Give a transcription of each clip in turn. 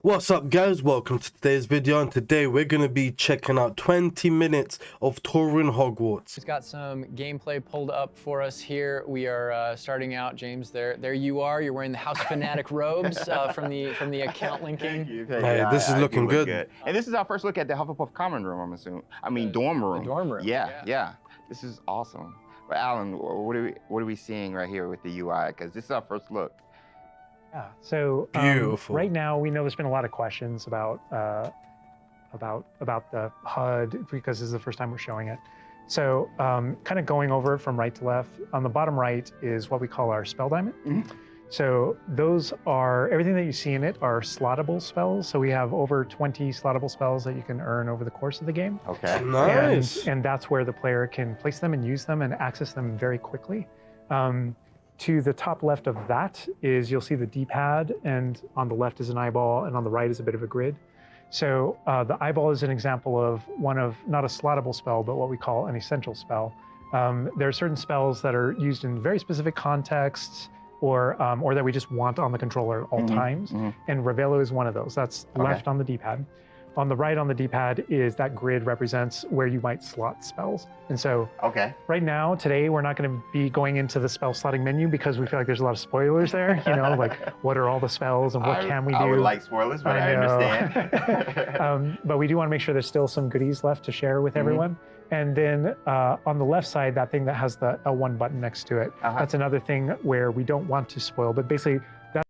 What's up guys, welcome to today's video, and today we're going to be checking out 20 minutes of touring Hogwarts. He's got some gameplay pulled up for us here. We are starting out, James, there you are. You're wearing the House Fanatic robes from the account linking. Thank you. Hey, this is looking good. And this is our first look at the Hufflepuff common room, I'm assuming. Dorm room. The dorm room. Yeah. This is awesome. But Alan, what are we seeing right here with the UI? Because this is our first look. Yeah, so Beautiful. Right now we know there's been a lot of questions about the HUD because this is the first time we're showing it. So kind of going over it from right to left, on the bottom right is what we call our spell diamond. Mm-hmm. So those are, everything that you see in it are slottable spells. So we have over 20 slottable spells that you can earn over the course of the game. Okay. Nice. And that's where the player can place them and use them and access them very quickly. To the top left of that is, you'll see the D-pad, and on the left is an eyeball, and on the right is a bit of a grid. So the eyeball is an example of one of, not a slottable spell, but what we call an essential spell. There are certain spells that are used in very specific contexts, or that we just want on the controller at all times, and Revelo is one of those. That's left on the D-pad. On the right on the D-pad is that grid represents where you might slot spells. And so right now, today, we're not going to be going into the spell slotting menu because we feel like there's a lot of spoilers there, you know, like what are all the spells and what can we do? I would like spoilers, but I understand. But we do want to make sure there's still some goodies left to share with everyone. And then on the left side, that thing that has the L1 button next to it, that's another thing where we don't want to spoil, but basically that.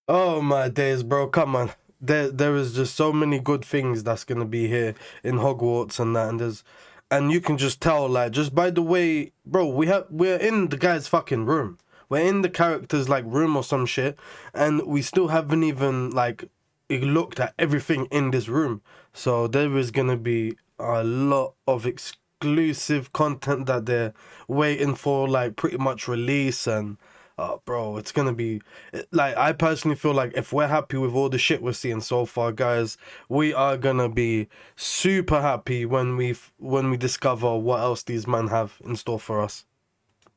Oh my days, bro, come on. There is just so many good things that's gonna be here in Hogwarts and that, and you can just tell, like, just by the way, bro, we're in the guy's fucking room. We're in the character's like room or some shit, and we still haven't even like looked at everything in this room. So there is gonna be a lot of exclusive content that they're waiting for, like pretty much release. And bro, it's gonna be, like, I personally feel like if we're happy with all the shit we're seeing so far, guys, we are gonna be super happy when we discover what else these men have in store for us.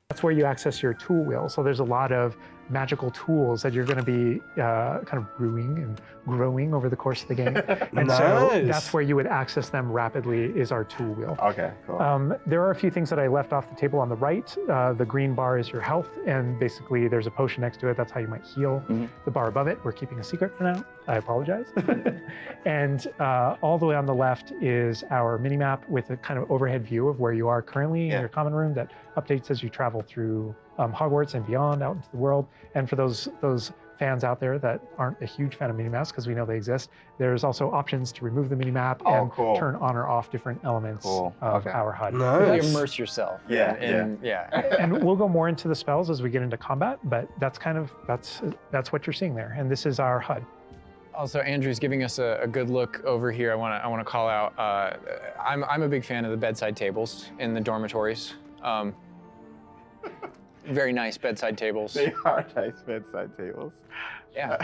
That's where you access your tool wheel. So there's a lot of magical tools that you're going to be kind of brewing and growing over the course of the game. And so that's where you would access them rapidly, is our tool wheel. Okay, cool. There are a few things that I left off the table on the right. The green bar is your health, and basically there's a potion next to it. That's how you might heal. The bar above it, we're keeping a secret for now. I apologize. And all the way on the left is our mini map with a kind of overhead view of where you are currently in your common room that updates as you travel through Hogwarts and beyond out into the world. And for those fans out there that aren't a huge fan of minimaps, because we know they exist, there's also options to remove the minimap and turn on or off different elements of our HUD. Nice. You immerse yourself. And we'll go more into the spells as we get into combat, but that's kind of, that's what you're seeing there. And this is our HUD. Also, Andrew's giving us a good look over here. I want to call out. I'm a big fan of the bedside tables in the dormitories. Very nice bedside tables. They are nice bedside tables. Yeah.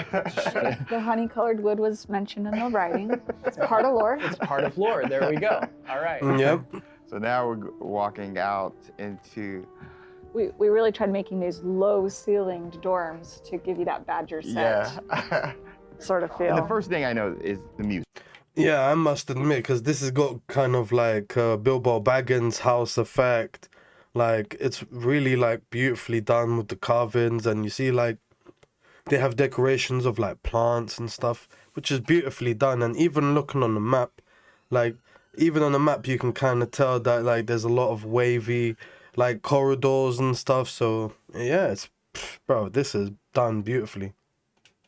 The honey-colored wood was mentioned in the writing. It's part of lore. It's part of lore. There we go. All right. Yep. So now we're walking out into. We really tried making these low-ceilinged dorms to give you that Badger set sort of feel. And the first thing I know is the music. Yeah, I must admit, because this has got kind of like Bilbo Baggins house effect. Like, it's really like beautifully done with the carvings, and you see like they have decorations of like plants and stuff, which is beautifully done. And even looking on the map, like even on the map you can kind of tell that like there's a lot of wavy like corridors and stuff. So yeah, it's, bro, this is done beautifully.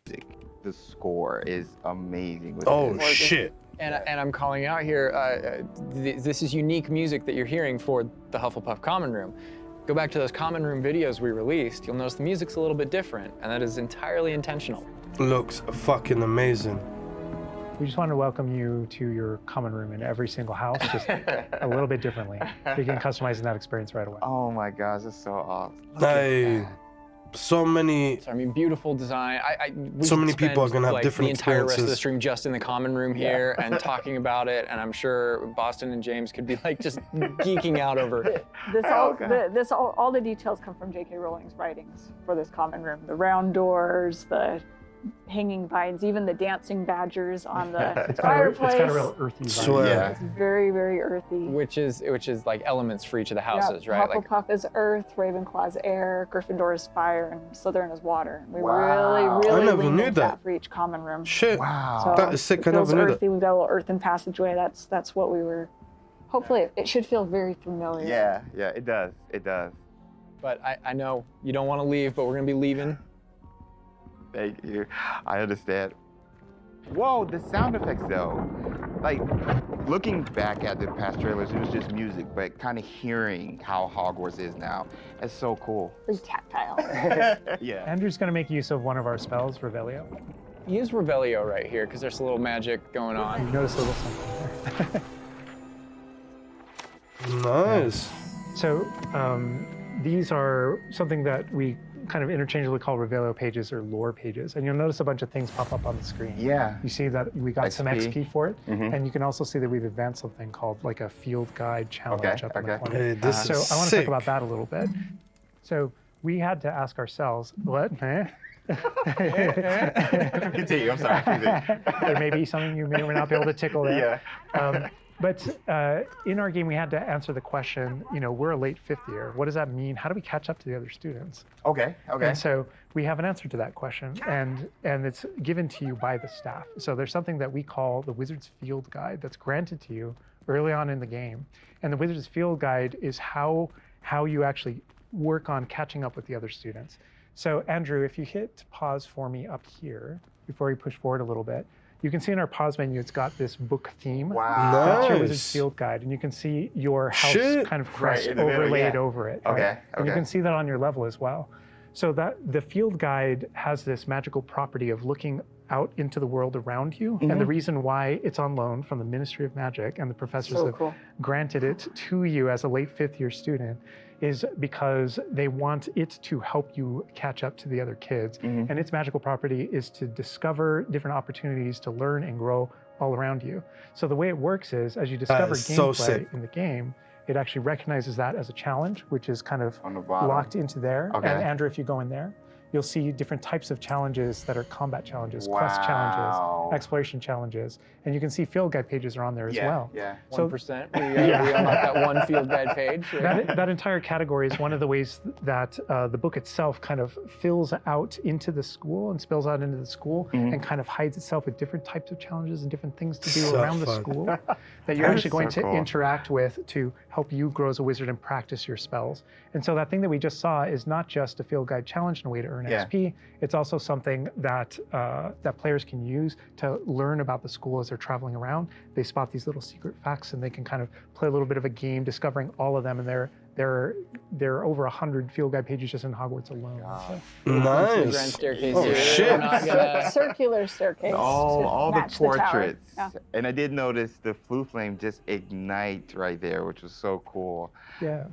The score is amazing. Oh shit. And I'm calling out here, this is unique music that you're hearing for the Hufflepuff Common Room. Go back to those Common Room videos we released, you'll notice the music's a little bit different, and that is entirely intentional. Looks fucking amazing. We just want to welcome you to your common room in every single house, just a little bit differently. So you can customize that experience right away. Oh my gosh, that's so awesome. So many. So, I mean, beautiful design. So many people are gonna have different experiences. The entire rest of the stream just in the common room here and talking about it, and I'm sure Boston and James could be like just geeking out over it. All the details come from J.K. Rowling's writings for this common room. The round doors, the hanging vines, even the dancing badgers on the It's fireplace. got a real earthy vibe. Swear. Yeah. It's very, very earthy. Which is like elements for each of the houses, right? Like Hufflepuff is earth, Ravenclaw's air, Gryffindor is fire, and Slytherin is water. We Wow. really I never leaned knew into that. for each common room. Shit. Wow. So That is sick. It I never feels knew that. earthy. We've got a little earthen passageway. That's what we were. Hopefully, it should feel very familiar. Yeah, it does. It does. but I know you don't want to leave, but we're gonna be leaving. Thank you. I understand. Whoa, the sound effects though. Like, looking back at the past trailers, it was just music, but kind of hearing how Hogwarts is now, it's so cool. Very tactile. Yeah. Andrew's going to make use of one of our spells, Revelio. Use Revelio right here, because there's a little magic going You on. notice a little something there. Nice. So these are something that we kind of interchangeably call Revelio pages or lore pages. And you'll notice a bunch of things pop up on the screen. Yeah. You see that we got some XP. XP for it. Mhm. And you can also see that we've advanced something called like a field guide challenge up in the okay. corner. Hey, this So is I want to talk sick. about that a little bit. So we had to ask ourselves, what? Continue, I'm sorry. Continue. There may be something you may or may not be able to tickle there. But in our game, we had to answer the question, you know, we're a late fifth year. What does that mean? How do we catch up to the other students? Okay. And so we have an answer to that question, and it's given to you by the staff. So there's something that we call the Wizard's Field Guide that's granted to you early on in the game. And the Wizard's Field Guide is how you actually work on catching up with the other students. So Andrew, if you hit pause for me up here, before we push forward a little bit, you can see in our pause menu, it's got this book theme. Wow. That's your Nice. Wizard's Field Guide, and you can see your house Shit. kind of crest in the middle, overlaid yeah. over it. Okay, right? And you okay. can see that on your level as well. So that the field guide has this magical property of looking out into the world around you. And the reason why it's on loan from the Ministry of Magic and the professors So have cool. granted it to you as a late fifth year student is because they want it to help you catch up to the other kids. And its magical property is to discover different opportunities to learn and grow all around you. So the way it works is as you discover is so gameplay sick. in the game, it actually recognizes that as a challenge, which is kind of On the bottom. locked into there. Okay. And Andrew, if you go in there, you'll see different types of challenges that are combat challenges, quest Wow. challenges, exploration challenges. And you can see field guide pages are on there as well. Yeah. So 1%. We unlocked that one field guide page. that entire category is one of the ways that the book itself kind of fills out into the school and spills out into the school and kind of hides itself with different types of challenges and different things to do So around the fun. school that you're That actually is going so to cool. interact with to help you grow as a wizard and practice your spells. And so that thing that we just saw is not just a field guide challenge and a way to earn Yeah. XP. It's also something that that players can use to learn about the school as they're traveling around. They spot these little secret facts and they can kind of play a little bit of a game discovering all of them. And there are over 100 field guide pages just in Hogwarts alone. So, The grand Nice. staircase Oh, here. shit. We're not gonna... Circular staircase. All to the match tower. portraits. Yeah. And I did notice the flue flame just ignite right there, which was so cool. yeah.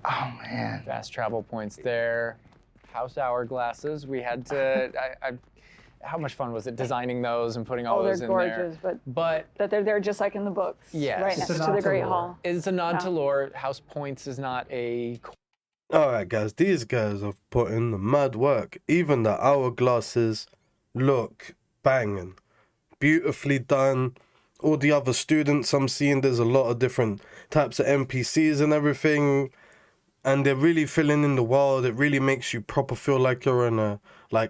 Oh man. Fast travel points there. House hourglasses. We had to. How much fun was it designing those and putting all Oh, they're those in gorgeous, there? but But that they're there just like in the books. Yes. Right It's next a to nod the to Great lore. Hall. it's a nod Yeah. to lore. House points is not a. All right, guys. These guys have put in the mad work. Even the hourglasses look banging, beautifully done. All the other students I'm seeing, there's a lot of different types of NPCs and everything, and they're really filling in the world. It really makes you proper feel like you're in a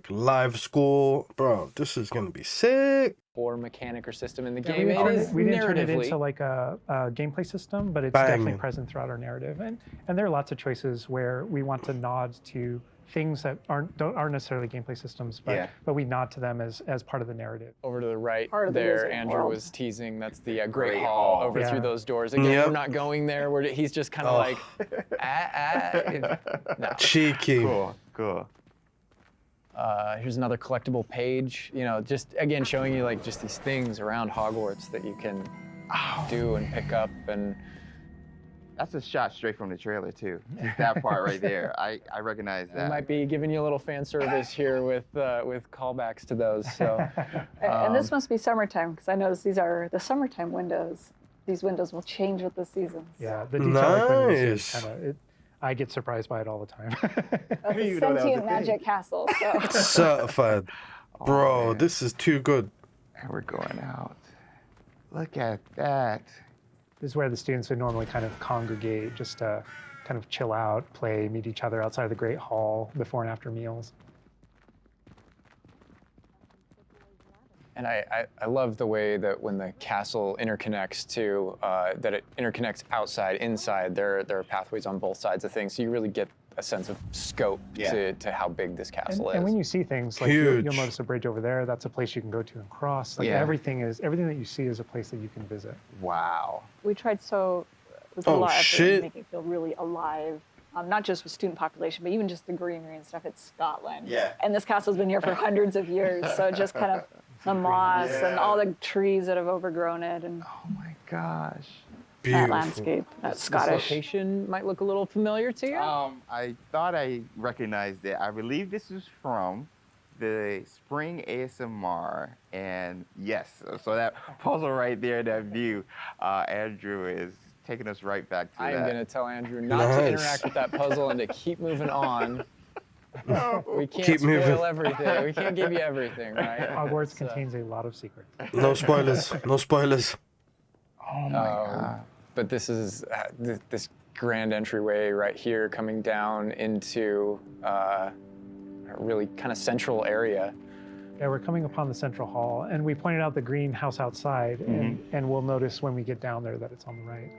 live school, bro. This is gonna be sick. Or mechanic or system in the Yeah, game. It is we didn't turn it narratively. into like a gameplay system, but it's Banging. definitely present throughout our narrative. And there are lots of choices where we want to nod to things that aren't necessarily gameplay systems, Yeah. but we nod to them as part of the narrative. Over to the right Part of the there, wizard Andrew world. was teasing. That's the Great Great Hall Hall. over Yeah. through those doors. Again, Yep. we're not going there. He's just kind of Oh. like, no. Cheeky. Cool. Here's another collectible page. You know, just again showing you like just these things around Hogwarts that you can do and pick up. And That's a shot straight from the trailer too. Just that part right there. I recognize we that. might be giving you a little fan service here with callbacks to those. So And this must be summertime because I noticed these are the summertime windows. These windows will change with the seasons. Yeah, the detail like when you Nice. see kind of I get surprised by it all the time. That's didn't a even know that was a sentient thing. magic castle. So. Certified. Bro, man. this is too good. And we're going out. Look at that. This is where the students would normally kind of congregate, just to kind of chill out, play, meet each other outside of the Great Hall before and after meals. And I love the way that when the castle interconnects to, that it interconnects outside, inside. There are pathways on both sides of things, so you really get a sense of scope to how big this castle is. And when you see things, like Huge. you'll notice a bridge over there, that's a place you can go to and cross. Like everything that you see is a place that you can visit. Wow. We tried we put a Oh, lot of effort shit. into making it feel really alive. Not just with student population, but even just the greenery and stuff. It's Scotland. Yeah. And this castle's been here for hundreds of years, so just kind of the moss and all the trees that have overgrown it and Oh my gosh. that Beautiful. landscape, that This Scottish. location might look a little familiar to you. I thought I recognized it. I believe this is from the Spring ASMR, and yes, so that puzzle right there, that view, Andrew is taking us right back to I that. am going to tell Andrew not to Nice. interact with that puzzle and to keep moving on. We can't Keep spoil moving. everything. We can't give you everything, right? Hogwarts So- contains a lot of secrets. No spoilers. No spoilers. Oh my god. But this is this grand entryway right here coming down into a really kind of central area. Yeah, we're coming upon the central hall, and we pointed out the greenhouse outside, and we'll notice when we get down there that it's on the right.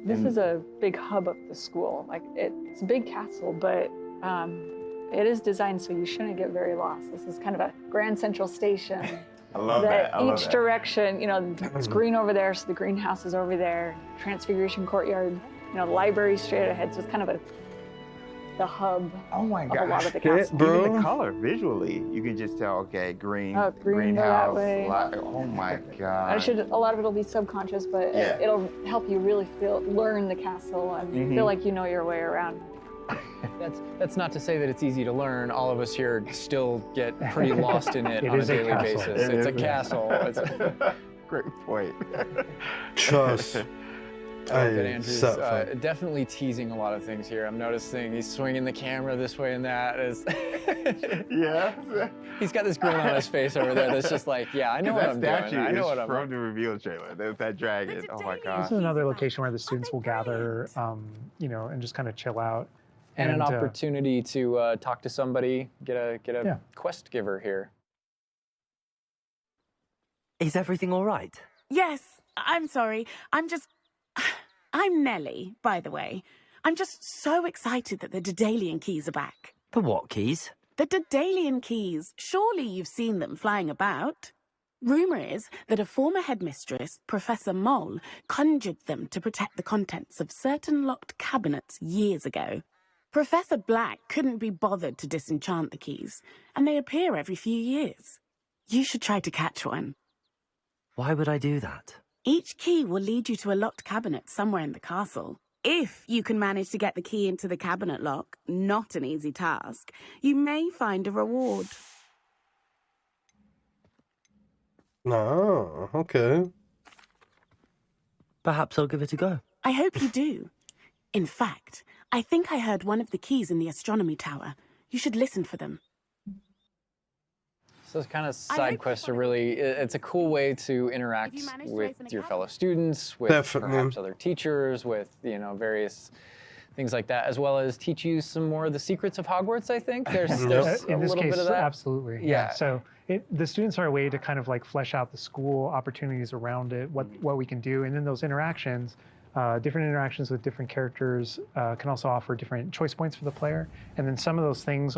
This is a big hub of the school. Like it's a big castle, but it is designed so you shouldn't get very lost. This is kind of a grand central station. I love that that. I love each that. direction, it's green over there, so the greenhouse is over there. Transfiguration Courtyard, the library's straight ahead, so it's kind of the hub Oh my of a lot gosh. of the Yeah, castle. bro. Even the color visually, you can just tell. Okay, green, Oh, green, go that greenhouse. way. Oh my god. A lot of it'll be subconscious, but Yeah. it'll help you really learn the castle and feel like you know your way around. That's not to say that it's easy to learn. All of us here still get pretty lost in it It on a is a daily castle. basis. It It's a is. castle. Great point. Trust. I love that Aye, Andrew's set fun. definitely teasing a lot of things here. I'm noticing he's swinging the camera this way and that. Yeah. He's got this grin on his face over there that's just like, yeah, I know what that I'm statue doing. I know is what I'm from the reveal trailer. There's that dragon. Oh my This god. is another location where the students will gather, and just kind of chill out. And an uh, opportunity to talk to somebody, get a Yeah. quest giver here. Is everything all right? Yes, I'm sorry. I'm Nellie, by the way. I'm just so excited that the Daedalian keys are back. The what keys? The Daedalian keys. Surely you've seen them flying about. Rumour is that a former headmistress, Professor Moll, conjured them to protect the contents of certain locked cabinets years ago. Professor Black couldn't be bothered to disenchant the keys, and they appear every few years. You should try to catch one. Why would I do that? Each key will lead you to a locked cabinet somewhere in the castle. If you can manage to get the key into the cabinet lock, not an easy task, you may find a reward. No, okay. Perhaps I'll give it a go. I hope you do. In fact, I think I heard one of the keys in the astronomy tower. You should listen for them. So those kind of I side hope quests you are really, it's a cool way to interact If you manage to with open a your cabinet. fellow students, with Definitely. perhaps other teachers, with, various things like that, as well as teach you some more of the secrets of Hogwarts, I think. There's a In this little case, bit of that. absolutely. Yeah. So the students are a way to kind of like flesh out the school, opportunities around it, what we can do, and then those interactions, different interactions with different characters can also offer different choice points for the player. And then some of those things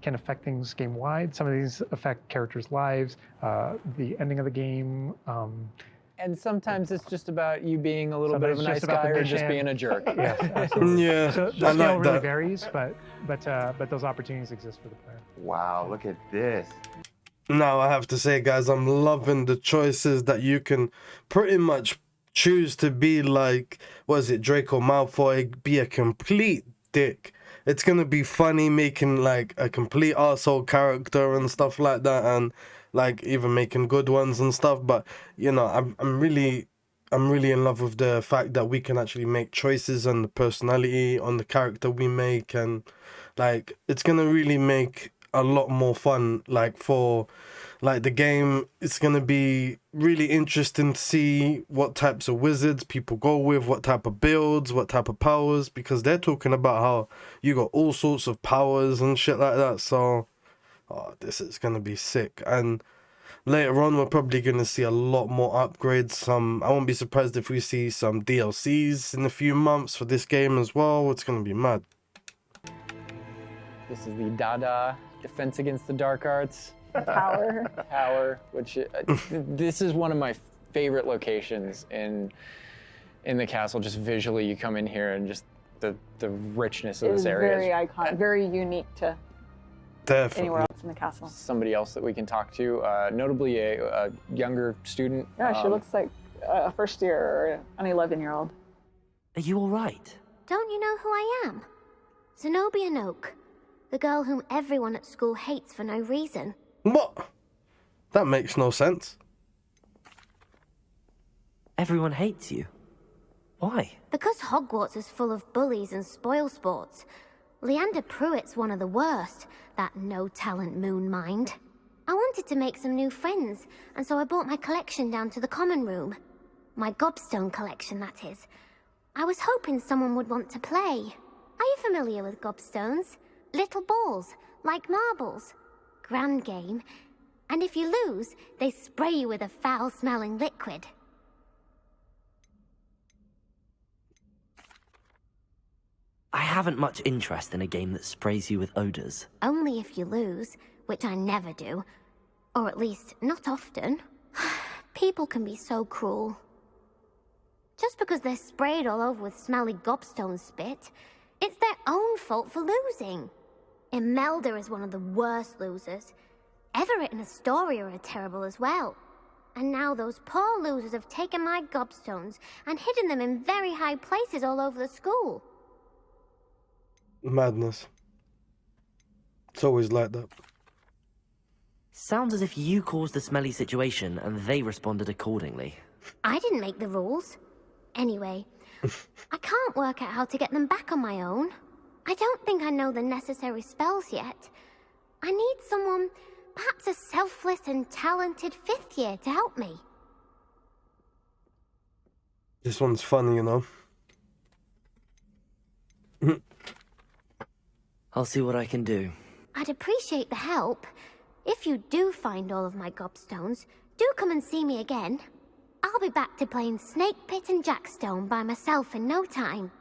can affect things game wide. Some of these affect characters' lives, the ending of the game. And sometimes it's just about you being a little bit of a Sometimes nice it's just about guy the or just mission. being a jerk. Yes, absolutely. Yeah, So the I scale like really that. varies, but those opportunities exist for the player. Wow, look at this. Now I have to say, guys, I'm loving the choices that you can pretty much choose to be like, what is it, Draco Malfoy, be a complete dick. It's gonna be funny making like a complete arsehole character and stuff like that, and like even making good ones and stuff. But I'm really in love with the fact that we can actually make choices on the personality, on the character we make, and like it's gonna really make a lot more fun. Like for like the game, it's gonna be really interesting to see what types of wizards people go with, what type of builds, what type of powers, because they're talking about how you got all sorts of powers and shit like that. So, oh, this is gonna be sick. And later on, we're probably gonna see a lot more upgrades. I won't be surprised if we see some DLCs in a few months for this game as well. It's gonna be mad. This is the Dada Defense Against the Dark Arts Power. Tower, which this is one of my favorite locations in the castle. Just visually, you come in here and just the richness of It this is area. very iconic, very unique to Definitely. anywhere else in the castle. Somebody else that we can talk to, notably a younger student. Yeah, she looks like a first year or an 11-year-old. Are you all right? Don't you know who I am? Zenobia Noak, the girl whom everyone at school hates for no reason. What? That makes no sense. Everyone hates you. Why? Because Hogwarts is full of bullies and spoilsports. Leander Pruitt's one of the worst, that no-talent moon mind. I wanted to make some new friends, and so I brought my collection down to the common room. My gobstone collection, that is. I was hoping someone would want to play. Are you familiar with gobstones? Little balls, like marbles. Grand game. And if you lose, they spray you with a foul-smelling liquid. I haven't much interest in a game that sprays you with odors. Only if you lose, which I never do. Or at least, not often. People can be so cruel. Just because they're sprayed all over with smelly gobstone spit, it's their own fault for losing. Imelda is one of the worst losers. Everett and Astoria are terrible as well. And now those poor losers have taken my gobstones and hidden them in very high places all over the school. Madness. It's always like that. Sounds as if you caused the smelly situation and they responded accordingly. I didn't make the rules. Anyway, I can't work out how to get them back on my own. I don't think I know the necessary spells yet. I need someone, perhaps a selfless and talented fifth year to help me. This one's funny, you know. I'll see what I can do. I'd appreciate the help. If you do find all of my gobstones, do come and see me again. I'll be back to playing Snake Pit and Jackstone by myself in no time.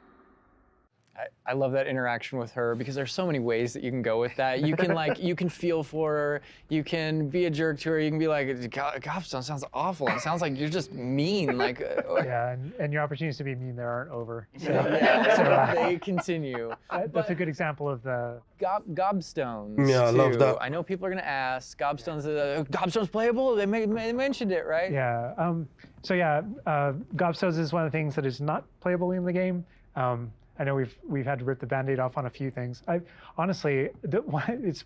I love that interaction with her because there's so many ways that you can go with that. You can you can feel for her. You can be a jerk to her. You can be like, gobstone sounds awful. It sounds like you're just mean. Yeah, and your opportunities to be mean there aren't over. So, Yeah, they continue. that's a good example of the... Gobstones. Yeah, I love too. that. I know people are gonna ask, gobstones playable? They mentioned it, right? Yeah. Gobstones is one of the things that is not playable in the game. I know we've had to rip the Band-Aid off on a few things. Honestly, it's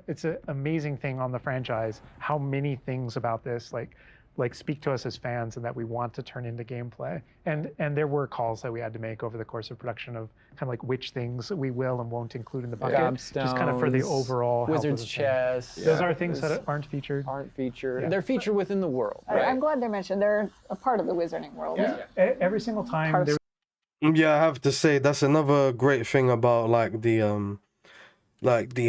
it's an amazing thing on the franchise how many things about this like speak to us as fans and that we want to turn into gameplay. And there were calls that we had to make over the course of production of kind of like which things we will and won't include in the bucket, just kind of for the overall health of Wizard's the thing. chest. Those are things that aren't featured. Yeah. They're featured within the world. Right? I'm glad they're mentioned. They're a part of the wizarding world. Yeah. Every single time there. Yeah, I have to say that's another great thing about like the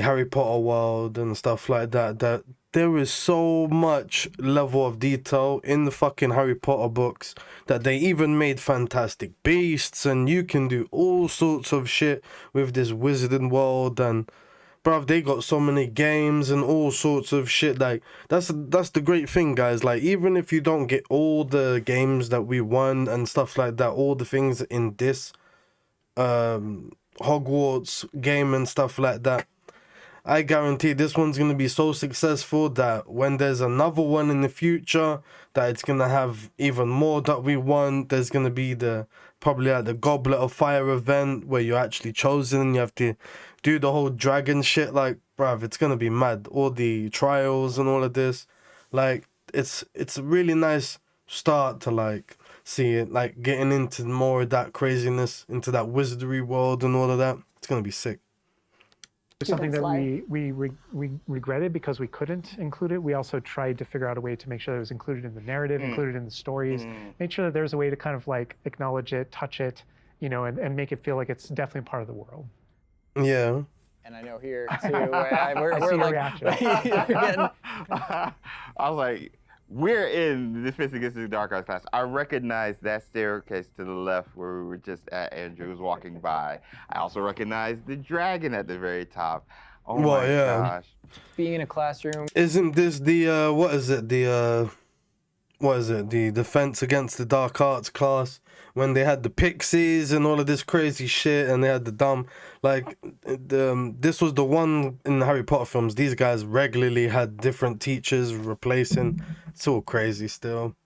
Harry Potter world and stuff like that. That there is so much level of detail in the fucking Harry Potter books that they even made Fantastic Beasts, and you can do all sorts of shit with this wizarding world. And bruv, they got so many games and all sorts of shit. Like that's the great thing, guys. Like even if you don't get all the games that we won and stuff like that, all the things in this Hogwarts game and stuff like that, I guarantee this one's gonna be so successful that when there's another one in the future, that it's gonna have even more that we want. There's gonna be probably like the Goblet of Fire event where you're actually chosen and you have to do the whole dragon shit. Like, bruv, it's gonna be mad. All the trials and all of this, like, it's a really nice start to like see it, like getting into more of that craziness, into that wizardry world and all of that. It's gonna be sick. Something that students' life. we regretted because we couldn't include it. We also tried to figure out a way to make sure that it was included in the narrative, included in the stories, make sure that there's a way to kind of like acknowledge it, touch it, you know, and make it feel like it's definitely part of the world. Yeah. And I know here too, we're see your like, reaction. I was like, we're in the Defense Against the Dark Arts class. I recognize that staircase to the left where we were just at. Andrew was walking by. I also recognize the dragon at the very top. Oh Well, my yeah. gosh. being in a classroom. Isn't this the what is it? The Defense Against the Dark Arts class when they had the pixies and all of this crazy shit and they had the dumb this was the one in the Harry Potter films. These guys regularly had different teachers replacing. It's all crazy still.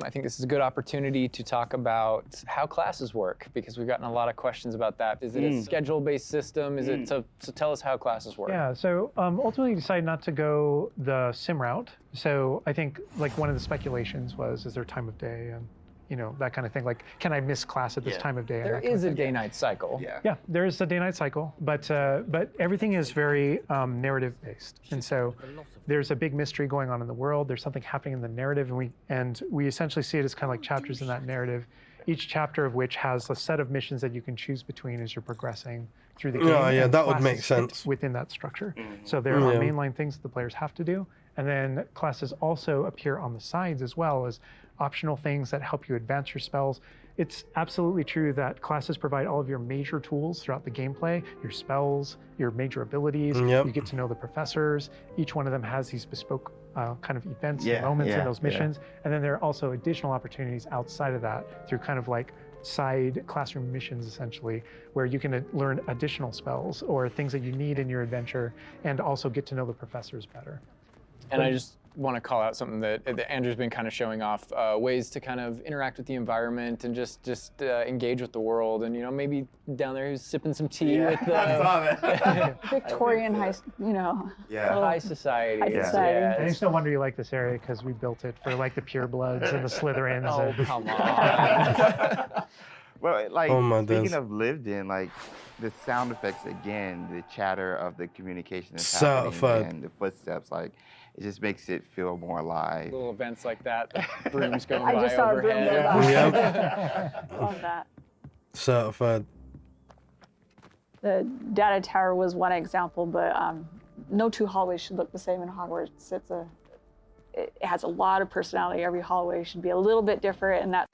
I think this is a good opportunity to talk about how classes work, because we've gotten a lot of questions about that. Is it a schedule-based system? Is it so tell us how classes work. Yeah, so ultimately decided not to go the sim route. So I think like one of the speculations was, is there time of day and you know, that kind of thing. Like, can I miss class at this time of day? There is a day-night cycle. Yeah, there is a day-night cycle, but everything is very narrative-based, and so there's a big mystery going on in the world. There's something happening in the narrative, and we essentially see it as kind of like chapters in that narrative. Each chapter of which has a set of missions that you can choose between as you're progressing through the game. Yeah, and that would classes make sense. fit within that structure. So there are mainline things that the players have to do, and then classes also appear on the sides as well as optional things that help you advance your spells. It's absolutely true that classes provide all of your major tools throughout the gameplay, your spells, your major abilities. You get to know the professors. Each one of them has these bespoke kind of events and moments in those missions. And then there are also additional opportunities outside of that through kind of like side classroom missions, essentially, where you can learn additional spells or things that you need in your adventure and also get to know the professors better. And I just want to call out something that Andrew's been kind of showing off, ways to kind of interact with the environment and just engage with the world. And, you know, maybe down there he's sipping some tea with the Victorian high, you know. high society. High society. And it's no wonder you like this area because we built it for like the purebloods and the Slytherins. Oh, and... come on. Well, like, Oh my speaking days. of lived in, like, the sound effects again, the chatter of the communication that's happening Certified. and the footsteps, like, it just makes it feel more alive. Little events like that, brooms going I by just saw a broom overhead. go by. Yep. Love that. Certified. The data tower was one example, but no two hallways should look the same in Hogwarts. It has a lot of personality. Every hallway should be a little bit different, and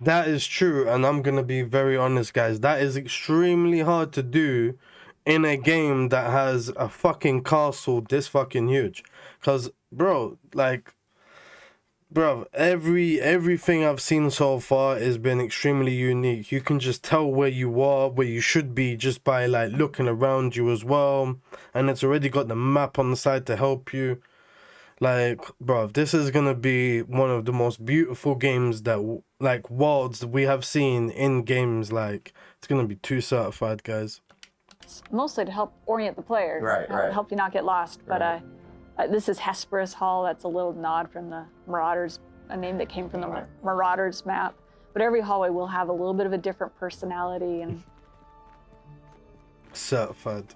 That is true, and I'm gonna be very honest, guys. That is extremely hard to do in a game that has a fucking castle this fucking huge. Cause, bro, everything I've seen so far has been extremely unique. You can just tell where you are, where you should be, just by like looking around you as well. And it's already got the map on the side to help you. Like, bro, this is gonna be one of the most beautiful games that, like, worlds we have seen in games. Like, it's gonna be 2 certified, guys. it's mostly to help orient the player, help you not get lost. But this is Hesperus Hall. That's a little nod from the Marauders, a name that came from the Marauders map. But every hallway will have a little bit of a different personality and Certified.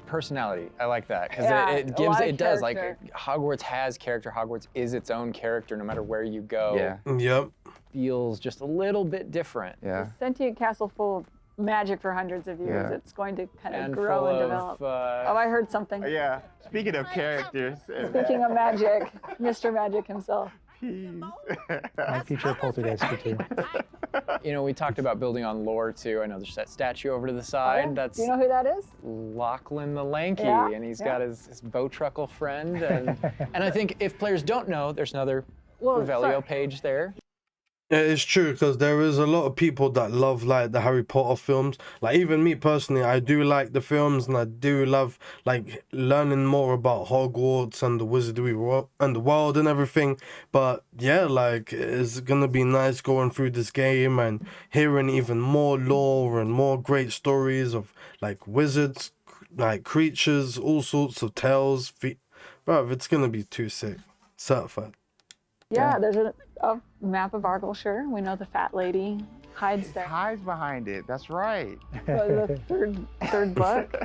Personality, I like that, because Yeah, it a gives, lot of it does, like, character. Hogwarts has character. Hogwarts is its own character no matter where you go. Yeah. Yep. Feels just a little bit different. Yeah. sentient castle full of magic for hundreds of years. Yeah. It's going to kind of And grow full and of, develop. Oh, I heard something. Yeah. Speaking of characters. Speaking of magic, Mr. Magic himself. My feature poltergeist too. You know, we talked about building on lore too. I know there's that statue over to the side. That's Do you know who that is? Lachlan the Lanky, Yeah, and he's yeah. got his Bowtruckle friend. And I think if players don't know, there's another Well, Revelio sorry. page there. It is true, because there is a lot of people that love like the Harry Potter films. Like, even me personally, I do like the films, and I do love like learning more about Hogwarts and the Wizardry and the world and everything. But yeah, like, it's gonna be nice going through this game and hearing even more lore and more great stories of like wizards, like creatures, all sorts of tales. Bro, it's gonna be too sick. Certified. Yeah, there's a map of Argyllshire. We know the fat lady hides there. Hides behind it. That's right. For the third book.